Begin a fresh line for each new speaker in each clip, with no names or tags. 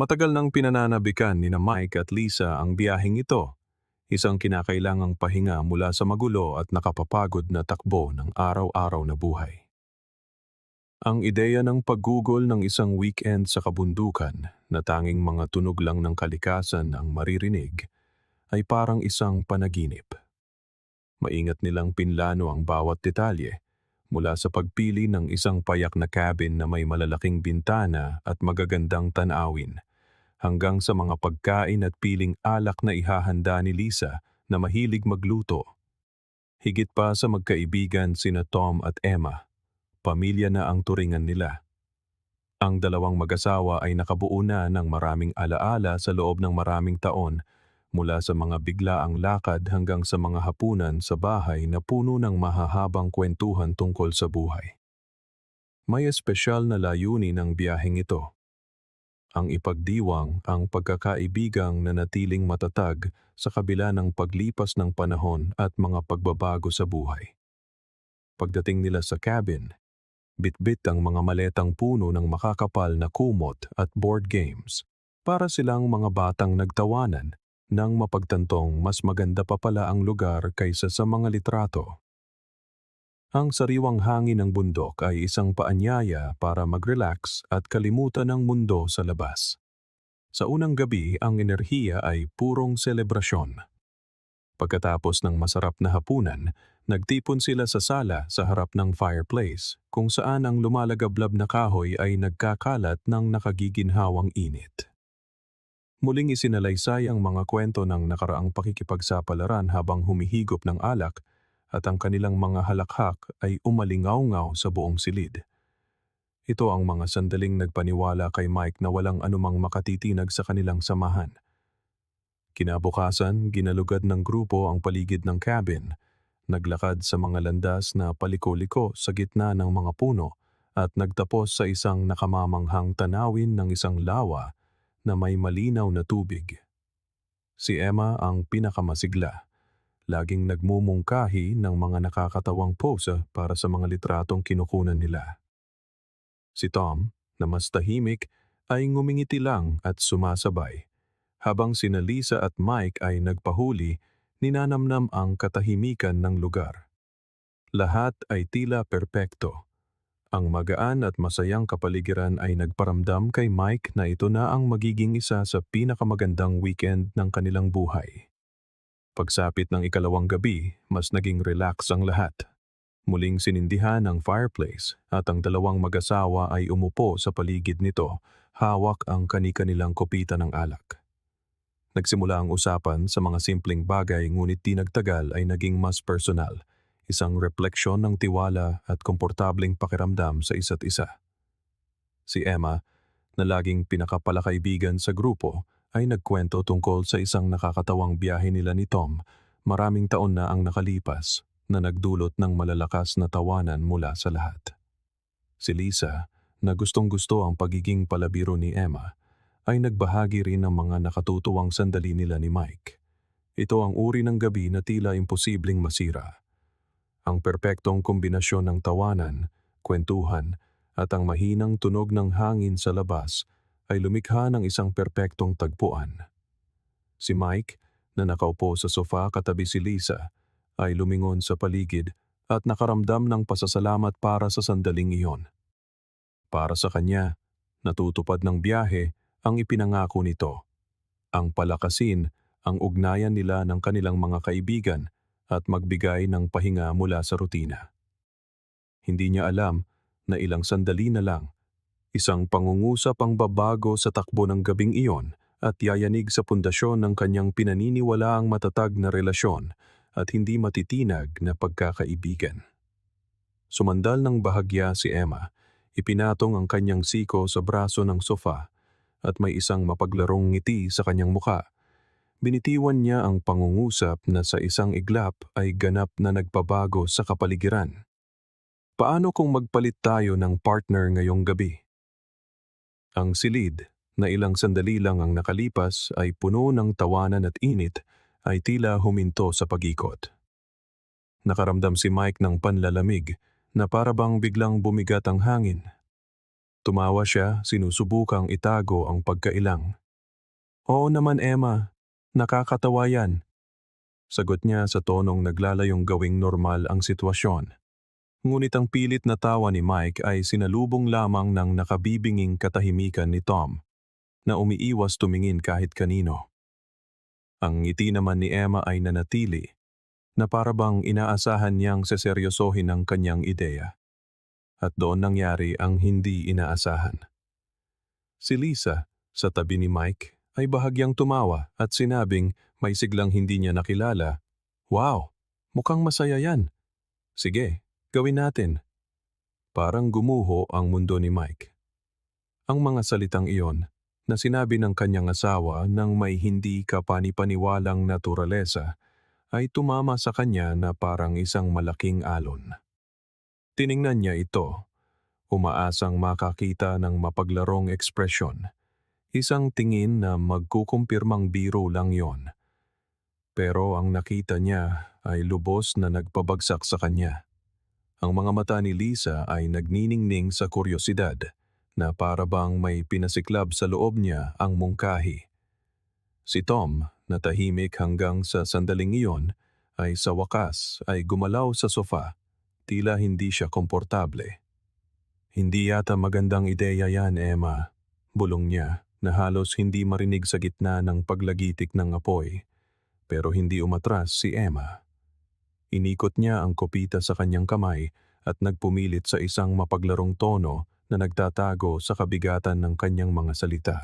Matagal nang pinananabikan ni na Mike at Lisa ang biyaheng ito, isang kinakailangang pahinga mula sa magulo at nakapapagod na takbo ng araw-araw na buhay. Ang ideya ng paggugol ng isang weekend sa kabundukan na tanging mga tunog lang ng kalikasan ang maririnig ay parang isang panaginip. Maingat nilang pinlano ang bawat detalye, mula sa pagpili ng isang payak na cabin na may malalaking bintana at magagandang tanawin, hanggang sa mga pagkain at piling alak na ihahanda ni Lisa na mahilig magluto. Higit pa sa magkaibigan sina Tom at Emma, pamilya na ang turingan nila. Ang dalawang mag-asawa ay nakabuo na ng maraming alaala sa loob ng maraming taon, mula sa mga biglaang lakad hanggang sa mga hapunan sa bahay na puno ng mahahabang kwentuhan tungkol sa buhay. May espesyal na layunin ng biyaheng ito, ang ipagdiwang ang pagkakaibigang nanatiling matatag sa kabila ng paglipas ng panahon at mga pagbabago sa buhay. Pagdating nila sa cabin, bitbit ang mga maletang puno ng makakapal na kumot at board games, para silang mga batang nagtawanan nang mapagtantong mas maganda pa pala ang lugar kaysa sa mga litrato. Ang sariwang hangin ng bundok ay isang paanyaya para mag-relax at kalimutan ang mundo sa labas. Sa unang gabi, ang enerhiya ay purong selebrasyon. Pagkatapos ng masarap na hapunan, nagtipon sila sa sala sa harap ng fireplace, kung saan ang lumalagablab na kahoy ay nagkakalat ng nakagiginhawang init. Muling isinalaysay ang mga kwento ng nakaraang pakikipagsapalaran habang humihigop ng alak, at ang kanilang mga halakhak ay umalingaw-ngaw sa buong silid. Ito ang mga sandaling nagpaniwala kay Mike na walang anumang makatitinag sa kanilang samahan. Kinabukasan, ginalugad ng grupo ang paligid ng cabin, naglakad sa mga landas na paliko-liko sa gitna ng mga puno, at nagtapos sa isang nakamamanghang tanawin ng isang lawa na may malinaw na tubig. Si Emma ang pinakamasigla, laging nagmumungkahi ng mga nakakatawang pose para sa mga litratong kinukunan nila. Si Tom, na mas tahimik, ay ngumingiti lang at sumasabay, habang sina Lisa at Mike ay nagpahuli, ninanamnam ang katahimikan ng lugar. Lahat ay tila perpekto. Ang magaan at masayang kapaligiran ay nagparamdam kay Mike na ito na ang magiging isa sa pinakamagandang weekend ng kanilang buhay. Pagsapit ng ikalawang gabi, mas naging relax ang lahat. Muling sinindihan ang fireplace at ang dalawang mag-asawa ay umupo sa paligid nito, hawak ang kani-kanilang kopita ng alak. Nagsimula ang usapan sa mga simpleng bagay, ngunit di nagtagal ay naging mas personal, isang refleksyon ng tiwala at komportableng pakiramdam sa isa't isa. Si Emma, na laging pinakapalakaibigan sa grupo, ay nagkwento tungkol sa isang nakakatawang biyahe nila ni Tom, maraming taon na ang nakalipas, na nagdulot ng malalakas na tawanan mula sa lahat. Si Lisa, na gustong-gusto ang pagiging palabiro ni Emma, ay nagbahagi rin ng mga nakatutuwang sandali nila ni Mike. Ito ang uri ng gabi na tila imposibleng masira. Ang perpektong kombinasyon ng tawanan, kwentuhan, at ang mahinang tunog ng hangin sa labas ay lumikha ng isang perpektong tagpuan. Si Mike, na nakaupo sa sofa katabi si Lisa, ay lumingon sa paligid at nakaramdam ng pasasalamat para sa sandaling iyon. Para sa kanya, natutupad ng biyahe ang ipinangako nito, ang palakasin ang ugnayan nila ng kanilang mga kaibigan at magbigay ng pahinga mula sa rutina. Hindi niya alam na ilang sandali na lang, isang pangungusap ang babago sa takbo ng gabing iyon at yayanig sa pundasyon ng kanyang pinaniniwalaang matatag na relasyon at hindi matitinag na pagkakaibigan. Sumandal ng bahagya si Emma, ipinatong ang kanyang siko sa braso ng sofa at may isang mapaglarong ngiti sa kanyang muka. Binitiwan niya ang pangungusap na sa isang iglap ay ganap na nagpabago sa kapaligiran. Paano kung magpalit tayo ng partner ngayong gabi? Ang silid, na ilang sandali lang ang nakalipas, ay puno ng tawanan at init, ay tila huminto sa pag-ikot. Nakaramdam si Mike ng panlalamig na para bang biglang bumigat ang hangin. Tumawa siya, sinusubukang itago ang pagkailang. Oo naman Emma, nakakatawa yan. Sagot niya sa tonong naglalayong gawing normal ang sitwasyon. Ngunit ang pilit na tawa ni Mike ay sinalubong lamang ng nakabibinging katahimikan ni Tom, na umiiwas tumingin kahit kanino. Ang ngiti naman ni Emma ay nanatili, na parabang inaasahan niyang seseryosohin ang kanyang ideya. At doon nangyari ang hindi inaasahan. Si Lisa, sa tabi ni Mike, ay bahagyang tumawa at sinabing may siglang hindi niya nakilala, "Wow, mukhang masaya yan. Sige, gawin natin." Parang gumuho ang mundo ni Mike. Ang mga salitang iyon, na sinabi ng kanyang asawa ng may hindi kapani-paniwalang naturalesa, ay tumama sa kanya na parang isang malaking alon. Tiningnan niya ito, umaasang makakita ng mapaglarong ekspresyon. Isang tingin na magkukumpirmang biro lang yon. Pero ang nakita niya ay lubos na nagpabagsak sa kanya. Ang mga mata ni Lisa ay nagniningning sa kuryosidad na parabang may pinasiklab sa loob niya ang mungkahi. Si Tom, na tahimik hanggang sa sandaling iyon, ay sa wakas ay gumalaw sa sofa, tila hindi siya komportable. Hindi yata magandang ideya yan, Emma, bulong niya na halos hindi marinig sa gitna ng paglagitik ng apoy. Pero hindi umatras si Emma. Inikot niya ang kopita sa kanyang kamay at nagpumilit sa isang mapaglarong tono na nagtatago sa kabigatan ng kanyang mga salita.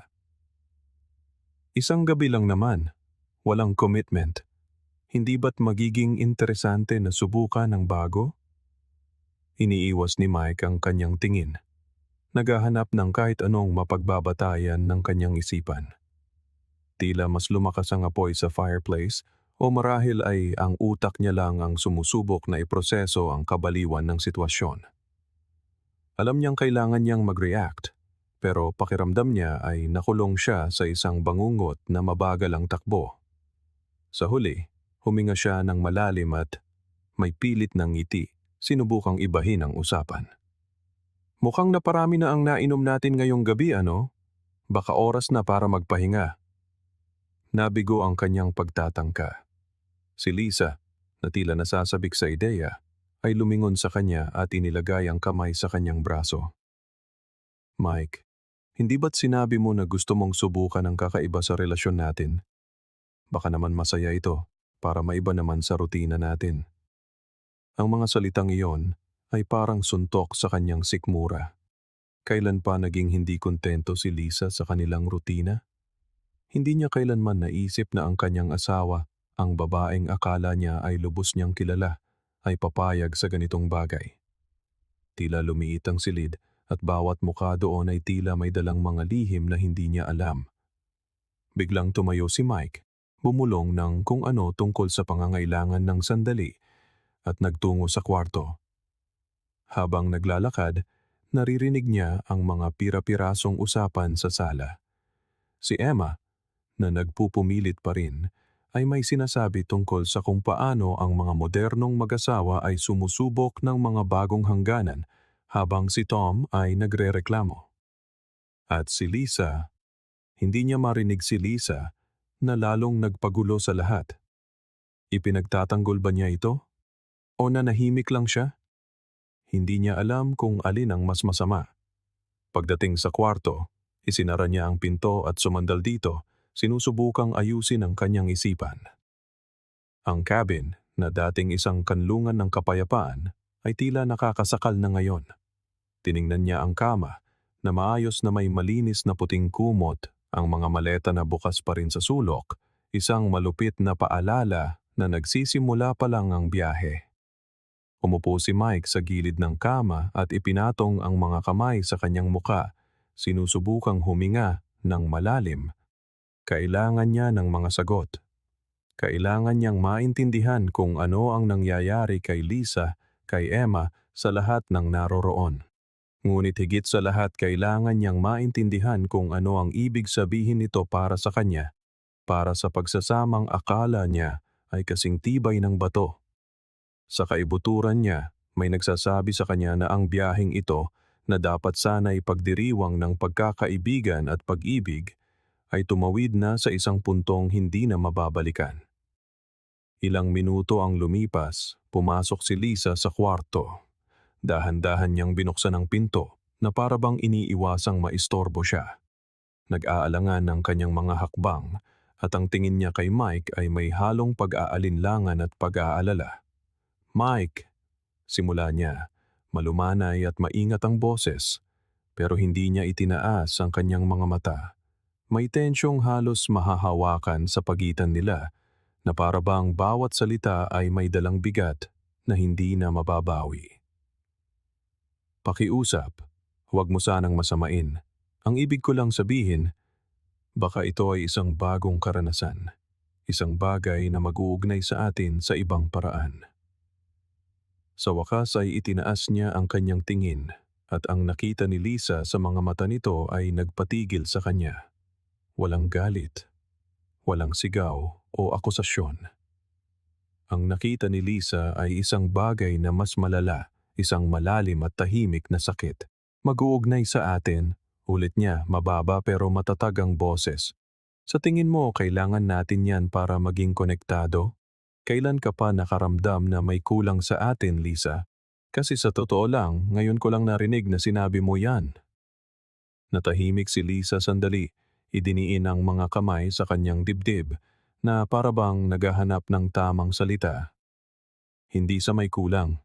Isang gabi lang naman, walang commitment. Hindi ba't magiging interesante na subukan ng bago? Iniiwas ni Mike ang kanyang tingin. Naghahanap ng kahit anong mapagbabatayan ng kanyang isipan. Tila mas lumakas ang apoy sa fireplace o marahil ay ang utak niya lang ang sumusubok na iproseso ang kabaliwan ng sitwasyon. Alam niyang kailangan niyang mag-react, pero pakiramdam niya ay nakulong siya sa isang bangungot na mabagal ang takbo. Sa huli, huminga siya ng malalim at may pilit ng ngiti, sinubukang ibahin ang usapan. Mukhang naparami na ang nainom natin ngayong gabi, ano? Baka oras na para magpahinga. Nabigo ang kanyang pagtatangka. Si Lisa, na tila nasasabik sa ideya, ay lumingon sa kanya at inilagay ang kamay sa kanyang braso. Mike, hindi ba't sinabi mo na gusto mong subukan ang kakaiba sa relasyon natin? Baka naman masaya ito para maiba naman sa rutina natin. Ang mga salitang iyon ay parang suntok sa kanyang sikmura. Kailan pa naging hindi kontento si Lisa sa kanilang rutina? Hindi niya kailanman naisip na ang kanyang asawa, ang babaeng akala niya ay lubos niyang kilala, ay papayag sa ganitong bagay. Tila lumiit ang silid at bawat mukha doon ay tila may dalang mga lihim na hindi niya alam. Biglang tumayo si Mike, bumulong ng kung ano tungkol sa pangangailangan ng sandali at nagtungo sa kwarto. Habang naglalakad, naririnig niya ang mga pira-pirasong usapan sa sala. Si Emma, na nagpupumilit pa rin, ay may sinasabi tungkol sa kung paano ang mga modernong mag-asawa ay sumusubok ng mga bagong hangganan habang si Tom ay nagrereklamo. At si Lisa, hindi niya marinig si Lisa na lalong nagpagulo sa lahat. Ipinagtatanggol ba niya ito? O nanahimik lang siya? Hindi niya alam kung alin ang mas masama. Pagdating sa kwarto, isinara niya ang pinto at sumandal dito, sinusubukang ayusin ang kanyang isipan. Ang cabin, na dating isang kanlungan ng kapayapaan, ay tila nakakasakal na ngayon. Tiningnan niya ang kama, na maayos na may malinis na puting kumot, ang mga maleta na bukas pa rin sa sulok, isang malupit na paalala na nagsisimula pa lang ang biyahe. Umupo si Mike sa gilid ng kama at ipinatong ang mga kamay sa kanyang muka, sinusubukang huminga ng malalim. Kailangan niya ng mga sagot. Kailangan niyang maintindihan kung ano ang nangyayari kay Lisa, kay Emma, sa lahat ng naroroon. Ngunit higit sa lahat kailangan niyang maintindihan kung ano ang ibig sabihin nito para sa kanya, para sa pagsasamang akala niya ay kasing tibay ng bato. Sa kaibuturan niya, may nagsasabi sa kanya na ang biyaheng ito na dapat sana'y pagdiriwang ng pagkakaibigan at pag-ibig ay tumawid na sa isang puntong hindi na mababalikan. Ilang minuto ang lumipas, pumasok si Lisa sa kwarto. Dahan-dahan niyang binuksan ang pinto na para bang iniiwasang maistorbo siya. Nag-aalangan ng kanyang mga hakbang at ang tingin niya kay Mike ay may halong pag-aalinlangan at pag-aalala. "Mike," simula niya, malumanay at maingat ang boses, pero hindi niya itinaas ang kanyang mga mata. May tensyong halos mahahawakan sa pagitan nila na para bang bawat salita ay may dalang bigat na hindi na mababawi. "Pakiusap, huwag mo sanang masamain. Ang ibig ko lang sabihin, baka ito ay isang bagong karanasan. Isang bagay na mag-uugnay sa atin sa ibang paraan." Sa wakas ay itinaas niya ang kanyang tingin at ang nakita ni Lisa sa mga mata nito ay nagpatigil sa kanya. Walang galit, walang sigaw o akusasyon. Ang nakita ni Lisa ay isang bagay na mas malala, isang malalim at tahimik na sakit. "Mag-uugnay sa atin," ulit niya, mababa pero matatag ang boses. "Sa tingin mo kailangan natin yan para maging konektado? Kailan ka pa nakaramdam na may kulang sa atin, Lisa? Kasi sa totoo lang, ngayon ko lang narinig na sinabi mo yan." Natahimik si Lisa sandali, idiniin ang mga kamay sa kanyang dibdib na para bang naghahanap ng tamang salita. "Hindi sa may kulang,"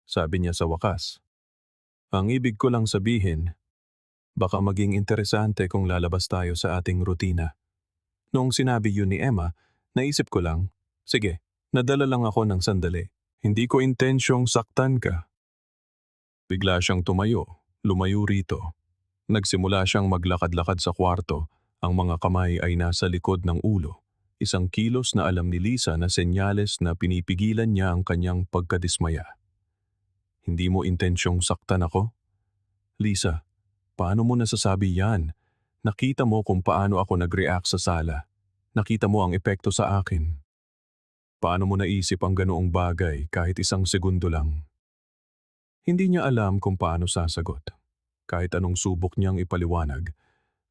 sabi niya sa wakas. "Ang ibig ko lang sabihin, baka maging interesante kung lalabas tayo sa ating rutina." Noong sinabi yun ni Emma, naisip ko lang, sige, nadala lang ako ng sandali. Hindi ko intensyong saktan ka. Bigla siyang tumayo, lumayo rito. Nagsimula siyang maglakad-lakad sa kwarto. Ang mga kamay ay nasa likod ng ulo. Isang kilos na alam ni Lisa na senyales na pinipigilan niya ang kanyang pagkadismaya. "Hindi mo intensyong saktan ako?" "Lisa, paano mo nasasabi yan? Nakita mo kung paano ako nag-react sa sala. Nakita mo ang epekto sa akin. Paano mo naisip ang ganoong bagay kahit isang segundo lang?" Hindi niya alam kung paano sasagot. Kahit anong subok niyang ipaliwanag,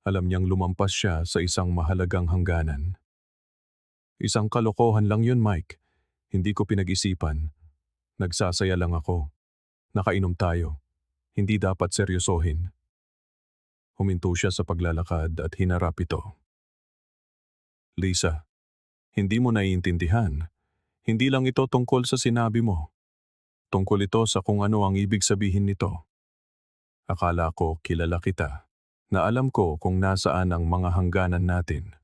alam niyang lumampas siya sa isang mahalagang hangganan. "Isang kalokohan lang yun, Mike. Hindi ko pinag-isipan. Nagsasaya lang ako. Nakainom tayo. Hindi dapat seryosohin." Huminto siya sa paglalakad at hinarap ito. "Lisa, hindi mo naiintindihan. Hindi lang ito tungkol sa sinabi mo. Tungkol ito sa kung ano ang ibig sabihin nito. Akala ko kilala kita, na alam ko kung nasaan ang mga hangganan natin.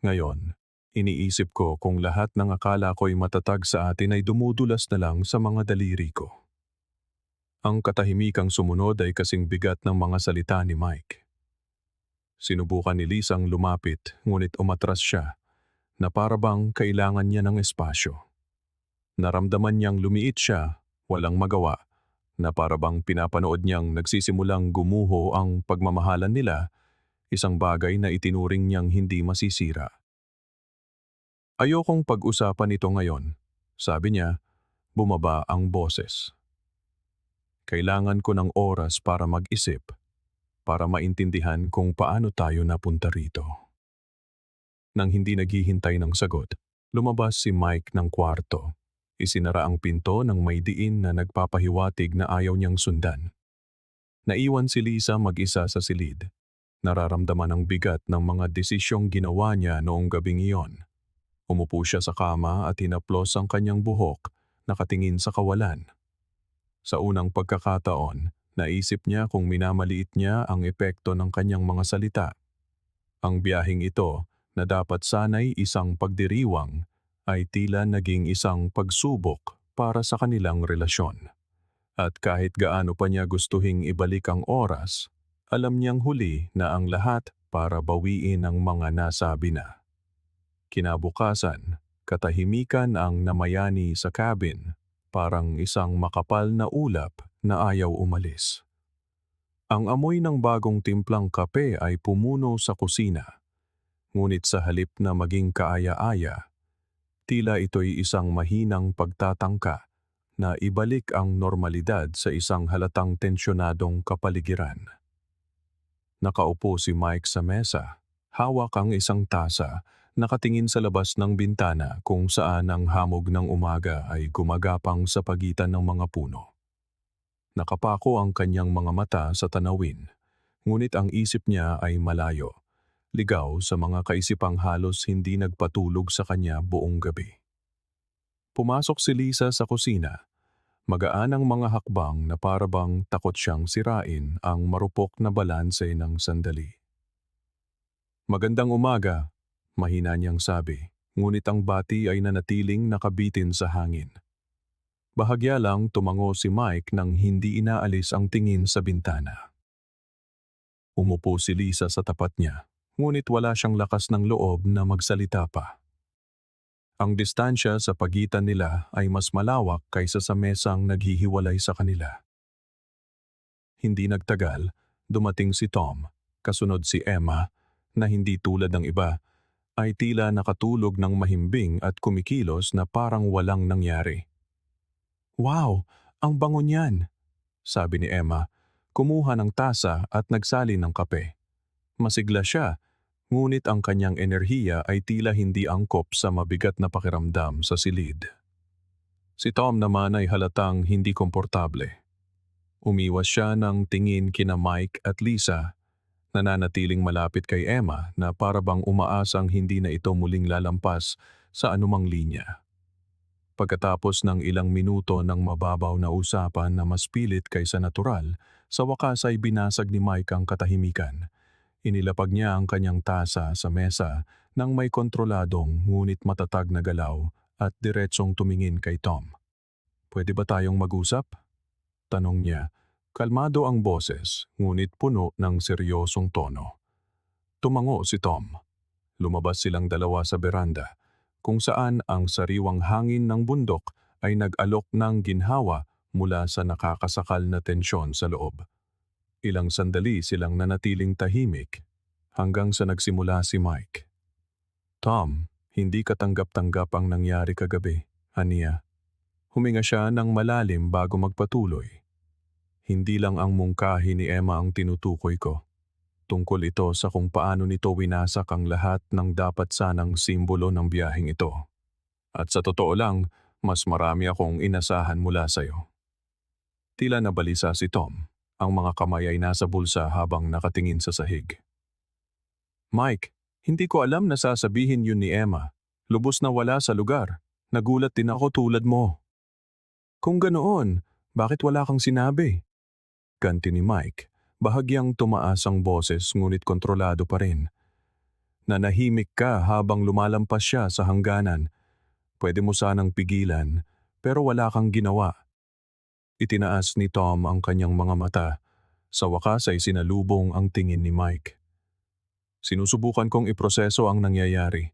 Ngayon, iniisip ko kung lahat ng akala ko'y matatag sa atin ay dumudulas na lang sa mga daliri ko." Ang katahimikang sumunod ay kasing bigat ng mga salita ni Mike. Sinubukan ni Lisang lumapit, ngunit umatras siya, na para bang kailangan niya ng espasyo. Naramdaman niyang lumiit siya, walang magawa, na para bang pinapanood niyang nagsisimulang gumuho ang pagmamahalan nila, isang bagay na itinuring niyang hindi masisira. "Ayokong pag-usapan ito ngayon," sabi niya, bumaba ang boses. "Kailangan ko ng oras para mag-isip, para maintindihan kung paano tayo napunta rito." Nang hindi naghihintay ng sagot, lumabas si Mike ng kwarto. Isinara ang pinto ng may diin na nagpapahiwatig na ayaw niyang sundan. Naiwan si Lisa mag-isa sa silid. Nararamdaman ang bigat ng mga desisyong ginawa niya noong gabing iyon. Umupo siya sa kama at hinaplos ang kanyang buhok, nakatingin sa kawalan. Sa unang pagkakataon, naisip niya kung minamaliit niya ang epekto ng kanyang mga salita. Ang biyaheng ito, na dapat sana'y isang pagdiriwang, ay tila naging isang pagsubok para sa kanilang relasyon. At kahit gaano pa niya gustuhing ibalik ang oras, alam niyang huli na ang lahat para bawiin ang mga nasabi na. Kinabukasan, katahimikan ang namayani sa cabin, parang isang makapal na ulap na ayaw umalis. Ang amoy ng bagong timplang kape ay pumuno sa kusina. Ngunit sa halip na maging kaaya-aya, tila ito'y isang mahinang pagtatangka na ibalik ang normalidad sa isang halatang tensyonadong kapaligiran. Nakaupo si Mike sa mesa, hawak ang isang tasa, nakatingin sa labas ng bintana kung saan ang hamog ng umaga ay gumagapang sa pagitan ng mga puno. Nakapako ang kanyang mga mata sa tanawin, ngunit ang isip niya ay malayo, ligaw sa mga kaisipang halos hindi nagpatulog sa kanya buong gabi. Pumasok si Lisa sa kusina. Magaan ang mga hakbang na parabang takot siyang sirain ang marupok na balanse ng sandali. "Magandang umaga," mahina niyang sabi, ngunit ang bati ay nanatiling nakabitin sa hangin. Bahagya lang tumango si Mike nang hindi inaalis ang tingin sa bintana. Umupo si Lisa sa tapat niya, ngunit wala siyang lakas ng loob na magsalita pa. Ang distansya sa pagitan nila ay mas malawak kaysa sa mesang naghihiwalay sa kanila. Hindi nagtagal, dumating si Tom, kasunod si Emma, na hindi tulad ng iba, ay tila nakatulog ng mahimbing at kumikilos na parang walang nangyari. "Wow, ang bango niyan," sabi ni Emma, kumuha ng tasa at nagsali ng kape. Masigla siya, ngunit ang kanyang enerhiya ay tila hindi angkop sa mabigat na pakiramdam sa silid. Si Tom naman ay halatang hindi komportable. Umiwas siya ng tingin kina Mike at Lisa, nananatiling malapit kay Emma na parabang umaasang hindi na ito muling lalampas sa anumang linya. Pagkatapos ng ilang minuto ng mababaw na usapan na mas pilit kaysa natural, sa wakas ay binasag ni Mike ang katahimikan. Inilapag niya ang kanyang tasa sa mesa nang may kontroladong ngunit matatag na galaw at diretsong tumingin kay Tom. "Pwede ba tayong mag-usap?" tanong niya. Kalmado ang boses, ngunit puno ng seryosong tono. Tumango si Tom. Lumabas silang dalawa sa beranda, kung saan ang sariwang hangin ng bundok ay nag-alok ng ginhawa mula sa nakakasakal na tensyon sa loob. Ilang sandali silang nanatiling tahimik, hanggang sa nagsimula si Mike. "Tom, hindi katanggap-tanggap ang nangyari kagabi," aniya. Huminga siya ng malalim bago magpatuloy. "Hindi lang ang mungkahi ni Emma ang tinutukoy ko. Tungkol ito sa kung paano nito winasak ang lahat ng dapat sanang simbolo ng biyaheng ito. At sa totoo lang, mas marami akong inasahan mula sa'yo." Tila nabalisa si Tom. Ang mga kamay ay nasa bulsa habang nakatingin sa sahig. "Mike, hindi ko alam na sasabihin yun ni Emma. Lubos na wala sa lugar. Nagulat din ako tulad mo." "Kung ganoon, bakit wala kang sinabi?" ganti ni Mike. Bahagyang tumaas ang boses ngunit kontrolado pa rin. "Nanahimik ka habang lumalampas siya sa hangganan. Pwede mo sanang pigilan, pero wala kang ginawa." Itinaas ni Tom ang kanyang mga mata. Sa wakas ay sinalubong ang tingin ni Mike. "Sinusubukan kong iproseso ang nangyayari.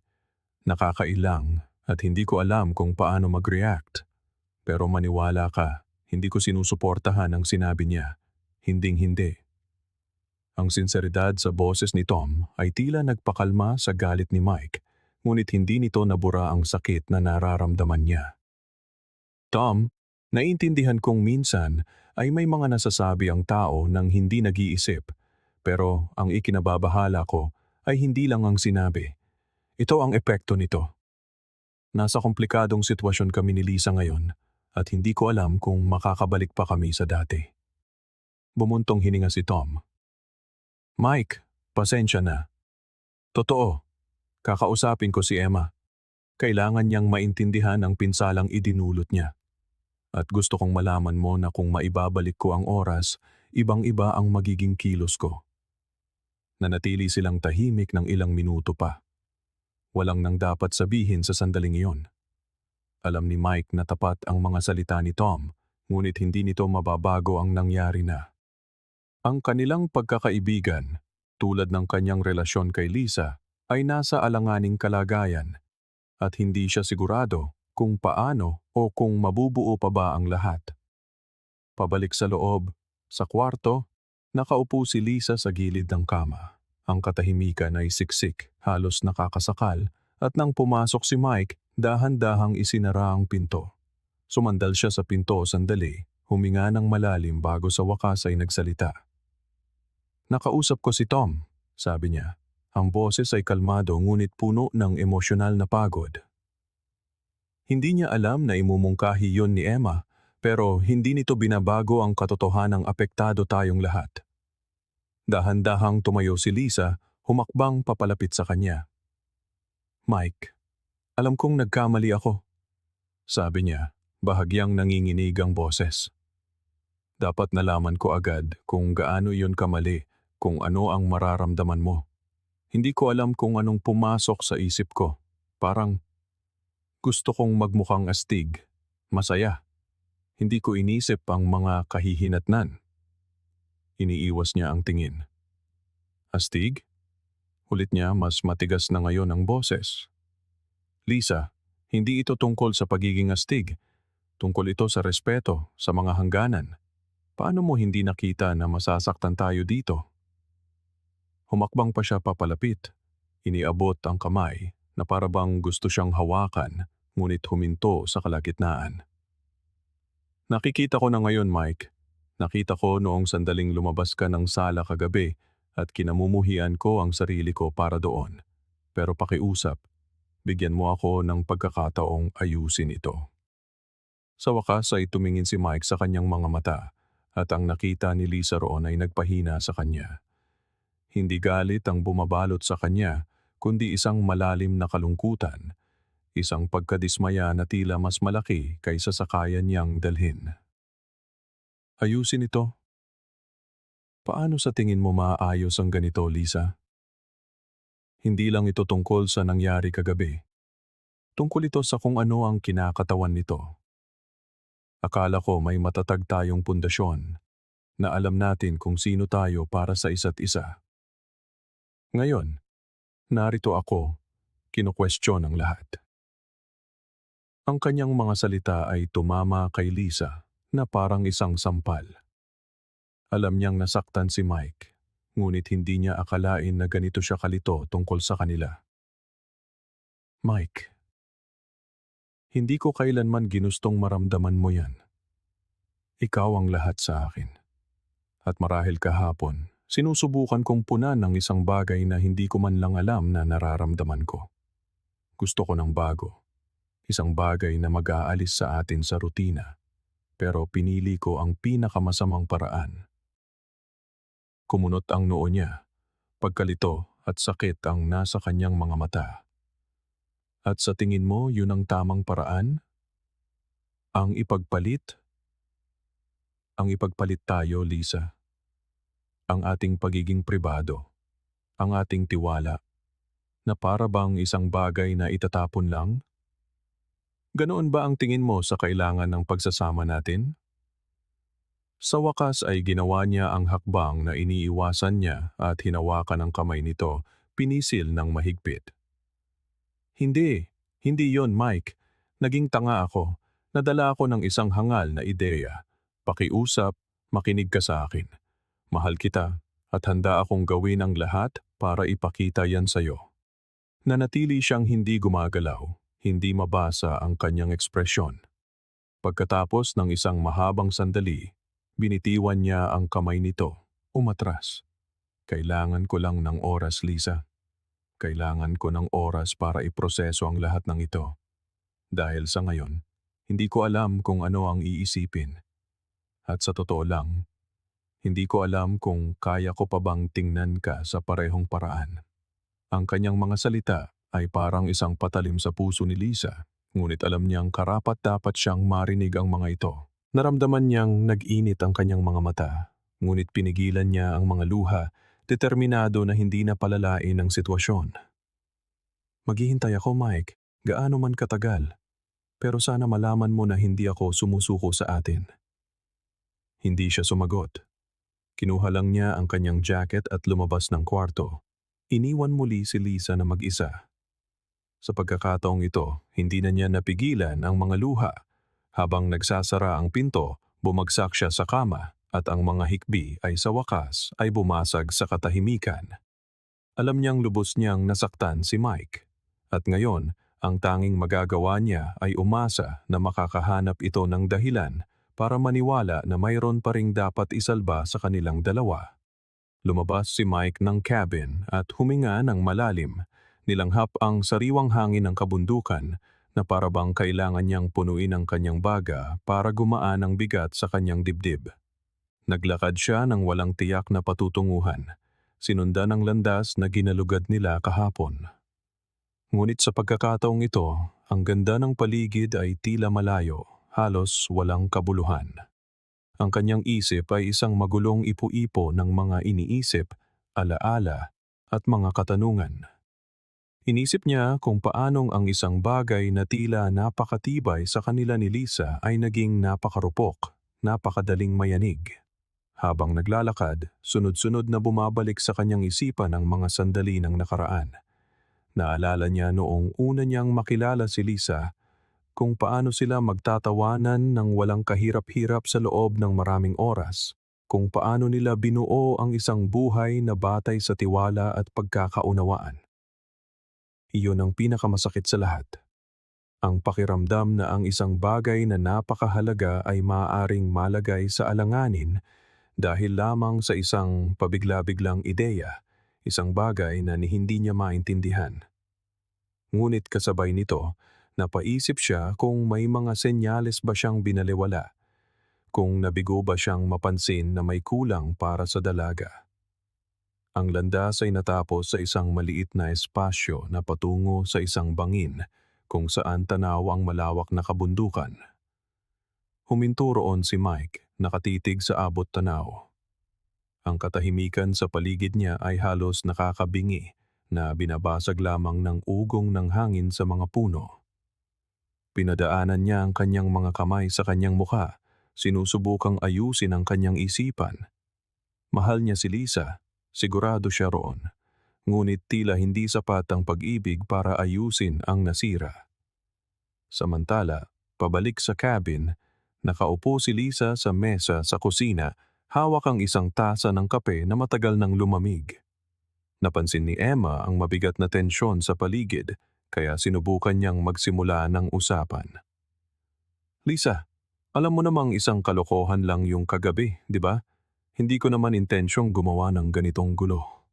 Nakakailang at hindi ko alam kung paano mag-react. Pero maniwala ka, hindi ko sinusuportahan ang sinabi niya. Hinding-hindi." Ang sinseridad sa boses ni Tom ay tila nagpakalma sa galit ni Mike, ngunit hindi nito nabura ang sakit na nararamdaman niya. "Tom, naiintindihan kong minsan ay may mga nasasabi ang tao nang hindi nag-iisip, pero ang ikinababahala ko ay hindi lang ang sinabi. Ito ang epekto nito. Nasa komplikadong sitwasyon kami ni Lisa ngayon at hindi ko alam kung makakabalik pa kami sa dati." Bumuntong hininga si Tom. "Mike, pasensya na. Totoo, kakausapin ko si Emma. Kailangan niyang maintindihan ang pinsalang idinulot niya. At gusto kong malaman mo na kung maibabalik ko ang oras, ibang-iba ang magiging kilos ko." Nanatili silang tahimik ng ilang minuto pa. Walang nang dapat sabihin sa sandaling iyon. Alam ni Mike na tapat ang mga salita ni Tom, ngunit hindi nito mababago ang nangyari na. Ang kanilang pagkakaibigan, tulad ng kanyang relasyon kay Lisa, ay nasa alanganing kalagayan, at hindi siya sigurado kung paano o kung mabubuo pa ba ang lahat. Pabalik sa loob, sa kwarto, nakaupo si Lisa sa gilid ng kama. Ang katahimikan ay siksik, halos nakakasakal, at nang pumasok si Mike, dahan-dahang isinara ang pinto. Sumandal siya sa pinto sandali, huminga ng malalim bago sa wakas ay nagsalita. "Nakausap ko si Tom," sabi niya. Ang boses ay kalmado ngunit puno ng emosyonal na pagod. Hindi niya alam na imumungkahi yun ni Emma, pero hindi nito binabago ang katotohanang apektado tayong lahat. Dahan-dahang tumayo si Lisa, humakbang papalapit sa kanya. "Mike, alam kong nagkamali ako," sabi niya, bahagyang nanginginig ang boses. "Dapat nalaman ko agad kung gaano iyon kamali, kung ano ang mararamdaman mo. Hindi ko alam kung anong pumasok sa isip ko. Parang gusto kong magmukhang astig, masaya. Hindi ko inisip ang mga kahihinatnan." Iniiwas niya ang tingin. "Astig?" Ulit niya, mas matigas na ngayon ang boses. "Lisa, hindi ito tungkol sa pagiging astig. Tungkol ito sa respeto, sa mga hangganan. Paano mo hindi nakita na masasaktan tayo dito?" Humakbang pa siya papalapit. Iniabot ang kamay na parabang gusto siyang hawakan, ngunit huminto sa kalagitnaan. "Nakikita ko na ngayon, Mike. Nakita ko noong sandaling lumabas ka ng sala kagabi at kinamumuhian ko ang sarili ko para doon. Pero pakiusap, bigyan mo ako ng pagkakataong ayusin ito." Sa wakas ay tumingin si Mike sa kanyang mga mata at ang nakita ni Lisa roon ay nagpahina sa kanya. Hindi galit ang bumabalot sa kanya, kundi isang malalim na kalungkutan, isang pagkadismaya na tila mas malaki kaysa sa kaya niyang dalhin. "Ayusin ito? Paano sa tingin mo maaayos ang ganito, Lisa? Hindi lang ito tungkol sa nangyari kagabi. Tungkol ito sa kung ano ang kinakatawan nito. Akala ko may matatag tayong pundasyon na alam natin kung sino tayo para sa isa't isa. Ngayon, narito ako, kinu-question ang lahat." Ang kanyang mga salita ay tumama kay Lisa na parang isang sampal. Alam niyang nasaktan si Mike, ngunit hindi niya akalain na ganito siya kalito tungkol sa kanila. "Mike, hindi ko kailanman ginustong maramdaman mo yan. Ikaw ang lahat sa akin. At marahil kahapon, sinusubukan kong punan ng isang bagay na hindi ko man lang alam na nararamdaman ko. Gusto ko ng bago. Isang bagay na mag-aalis sa atin sa rutina. Pero pinili ko ang pinakamasamang paraan." Kumunot ang noo niya. Pagkalito at sakit ang nasa kanyang mga mata. "At sa tingin mo yun ang tamang paraan? Ang ipagpalit? Ang ipagpalit tayo, Lisa. Ang ating pagiging pribado. Ang ating tiwala. Na para bang isang bagay na itatapon lang? Ganoon ba ang tingin mo sa kailangan ng pagsasama natin?" Sa wakas ay ginawa niya ang hakbang na iniiwasan niya at hinawakan ang kamay nito, pinisil ng mahigpit. "Hindi, hindi yon, Mike. Naging tanga ako. Nadala ako ng isang hangal na ideya. Pakiusap, makinig ka sa akin. Mahal kita at handa akong gawin ang lahat para ipakita yan sa'yo." Nanatili siyang hindi gumagalaw, hindi mabasa ang kanyang ekspresyon. Pagkatapos ng isang mahabang sandali, binitiwan niya ang kamay nito, umatras. "Kailangan ko lang ng oras, Lisa. Kailangan ko ng oras para iproseso ang lahat ng ito. Dahil sa ngayon, hindi ko alam kung ano ang iisipin. At sa totoo lang, hindi ko alam kung kaya ko pa bang tingnan ka sa parehong paraan." Ang kanyang mga salita ay parang isang patalim sa puso ni Lisa, ngunit alam niyang karapat-dapat siyang marinig ang mga ito. Naramdaman niyang nag-init ang kanyang mga mata, ngunit pinigilan niya ang mga luha, determinado na hindi na palalain ang sitwasyon. "Maghihintay ako, Mike, gaano man katagal. Pero sana malaman mo na hindi ako sumusuko sa atin." Hindi siya sumagot. Kinuha lang niya ang kanyang jacket at lumabas ng kwarto. Iniwan muli si Lisa na mag-isa. Sa pagkakataong ito, hindi na niya napigilan ang mga luha. Habang nagsasara ang pinto, bumagsak siya sa kama at ang mga hikbi ay sa wakas ay bumasag sa katahimikan. Alam niyang lubos niyang nasaktan si Mike. At ngayon Ang tanging magagawa niya ay umasa na makakahanap ito ng dahilan para maniwala na mayroon pa ring dapat isalba sa kanilang dalawa. Lumabas si Mike ng cabin at huminga ng malalim. Nilanghap ang sariwang hangin ng kabundukan na parabang kailangan niyang punuin ang kanyang baga para gumaan ang bigat sa kanyang dibdib. Naglakad siya ng walang tiyak na patutunguhan. Sinundan ang landas na ginalugad nila kahapon. Ngunit sa pagkakataong ito, ang ganda ng paligid ay tila malayo, halos walang kabuluhan. Ang kanyang isip ay isang magulong ipu-ipo ng mga iniisip, alaala, at mga katanungan. Inisip niya kung paanong ang isang bagay na tila napakatibay sa kanila ni Lisa ay naging napakarupok, napakadaling mayanig. Habang naglalakad, sunod-sunod na bumabalik sa kanyang isipan ang mga sandali ng nakaraan. Naalala niya noong una niyang makilala si Lisa, kung paano sila magtatawanan ng walang kahirap-hirap sa loob ng maraming oras, kung paano nila binuo ang isang buhay na batay sa tiwala at pagkakaunawaan. Iyon ang pinakamasakit sa lahat. Ang pakiramdam na ang isang bagay na napakahalaga ay maaaring malagay sa alanganin dahil lamang sa isang pabigla-biglang ideya, isang bagay na hindi niya maintindihan. Ngunit kasabay nito, napaisip siya kung may mga senyales ba siyang binaliwala, kung nabigo ba siyang mapansin na may kulang para sa dalaga. Ang landas ay natapos sa isang maliit na espasyo na patungo sa isang bangin kung saan tanaw ang malawak na kabundukan. Huminto roon si Mike, nakatitig sa abot tanaw. Ang katahimikan sa paligid niya ay halos nakakabingi na binabasag lamang ng ugong ng hangin sa mga puno. Pinadaanan niya ang kanyang mga kamay sa kanyang mukha, sinusubukang ayusin ang kanyang isipan. Mahal niya si Lisa, sigurado siya roon. Ngunit tila hindi sapat ang pag-ibig para ayusin ang nasira. Samantala, pabalik sa cabin, nakaupo si Lisa sa mesa sa kusina, hawak ang isang tasa ng kape na matagal nang lumamig. Napansin ni Emma ang mabigat na tensyon sa paligid, kaya sinubukan niyang magsimula ng usapan. Lisa, alam mo namang isang kalokohan lang yung kagabi, di ba? Hindi ko naman intensyong gumawa ng ganitong gulo.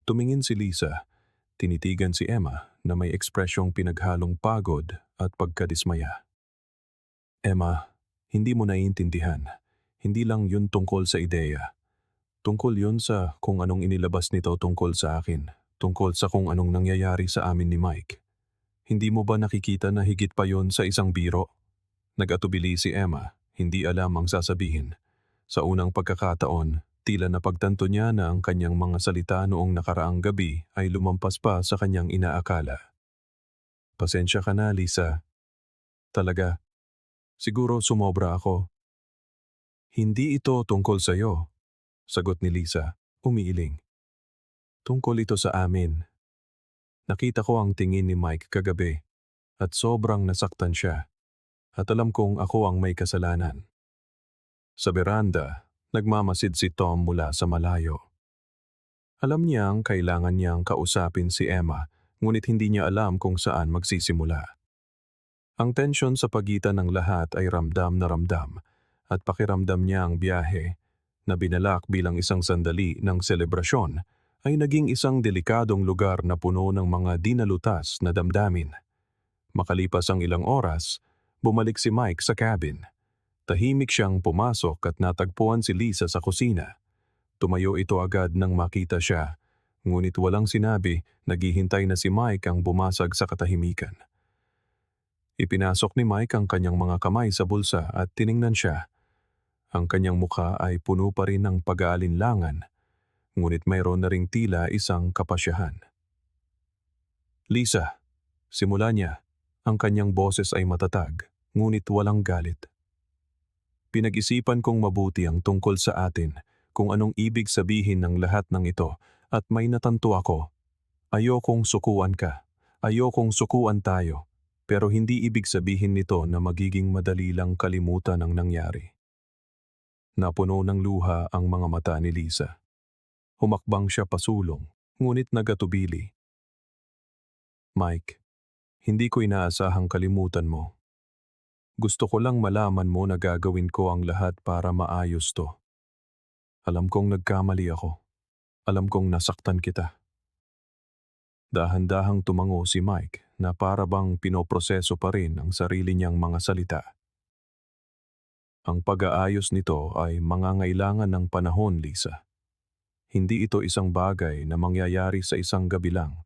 Tumingin si Lisa, tinitigan si Emma na may ekspresyong pinaghalong pagod at pagkadismaya. Emma, hindi mo naiintindihan. Hindi lang yun tungkol sa ideya. Tungkol yun sa kung anong inilabas nito tungkol sa akin, tungkol sa kung anong nangyayari sa amin ni Mike. Hindi mo ba nakikita na higit pa yun sa isang biro? Nag-atubili si Emma, hindi alam ang sasabihin. Sa unang pagkakataon, tila napagtanto niya na ang kanyang mga salita noong nakaraang gabi ay lumampas pa sa kanyang inaakala. Pasensya ka na, Lisa. Talaga, siguro sumobra ako. Hindi ito tungkol sa'yo, sagot ni Lisa, umiiling. Tungkol ito sa amin. Nakita ko ang tingin ni Mike kagabi at sobrang nasaktan siya at alam kong ako ang may kasalanan. Sa beranda, nagmamasid si Tom mula sa malayo. Alam niyang kailangan niyang kausapin si Emma, ngunit hindi niya alam kung saan magsisimula. Ang tensyon sa pagitan ng lahat ay ramdam na ramdam at pakiramdam niya ang biyahe na binalak bilang isang sandali ng selebrasyon ay naging isang delikadong lugar na puno ng mga dinalutas na damdamin. Makalipas ang ilang oras, bumalik si Mike sa cabin. Tahimik siyang pumasok at natagpuan si Lisa sa kusina. Tumayo ito agad nang makita siya, ngunit walang sinabi, naghihintay na si Mike ang bumasag sa katahimikan. Ipinasok ni Mike ang kanyang mga kamay sa bulsa at tiningnan siya. Ang kanyang mukha ay puno pa rin ng pag-aalinlangan, ngunit mayroon na ring tila isang kapasyahan. Lisa, simula niya, ang kanyang boses ay matatag, ngunit walang galit. Pinag-isipan kong mabuti ang tungkol sa atin, kung anong ibig sabihin ng lahat ng ito, at may natanto ako. Ayokong sukuan ka, ayokong sukuan tayo, pero hindi ibig sabihin nito na magiging madali lang kalimutan ang nangyari. Napuno ng luha ang mga mata ni Lisa. Humakbang siya pasulong, ngunit nagatubili. Mike, Hindi ko inaasahang kalimutan mo. Gusto ko lang malaman mo na gagawin ko ang lahat para maayos to. Alam kong nagkamali ako. Alam kong nasaktan kita. Dahan-dahang tumango si Mike na para bang pinoproseso pa rin ang sarili niyang mga salita. Ang pag-aayos nito ay mangangailangan ng panahon, Lisa. Hindi ito isang bagay na mangyayari sa isang gabi lang.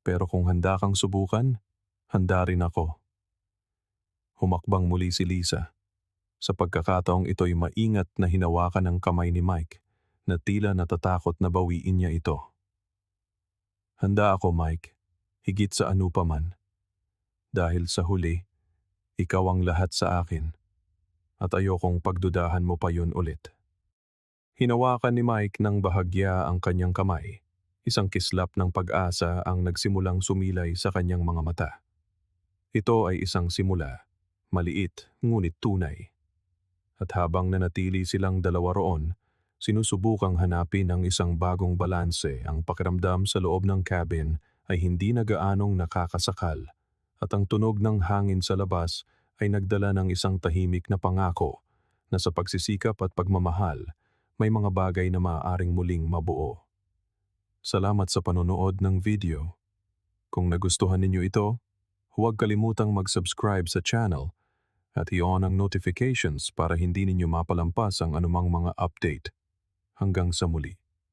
Pero kung handa kang subukan, handa rin ako. Humakbang muli si Lisa. Sa pagkakataong ito'y maingat na hinawakan ng kamay ni Mike na tila natatakot na bawiin niya ito. Handa ako, Mike. Higit sa ano pa man. Dahil sa huli, ikaw ang lahat sa akin. At ayokong pagdudahan mo pa yun ulit. Hinawakan ni Mike ng bahagya ang kanyang kamay. Isang kislap ng pag-asa ang nagsimulang sumilay sa kanyang mga mata. Ito ay isang simula, maliit ngunit tunay. At habang nanatili silang dalawa roon, sinusubukang hanapin ang isang bagong balanse. Ang pakiramdam sa loob ng cabin ay hindi na gaanong nakakasakal at ang tunog ng hangin sa labas ay nagdala ng isang tahimik na pangako na sa pagsisikap at pagmamahal, may mga bagay na maaaring muling mabuo. Salamat sa panonood ng video. Kung nagustuhan ninyo ito, huwag kalimutang mag-subscribe sa channel at i-on ang notifications para hindi ninyo mapalampas ang anumang mga update. Hanggang sa muli.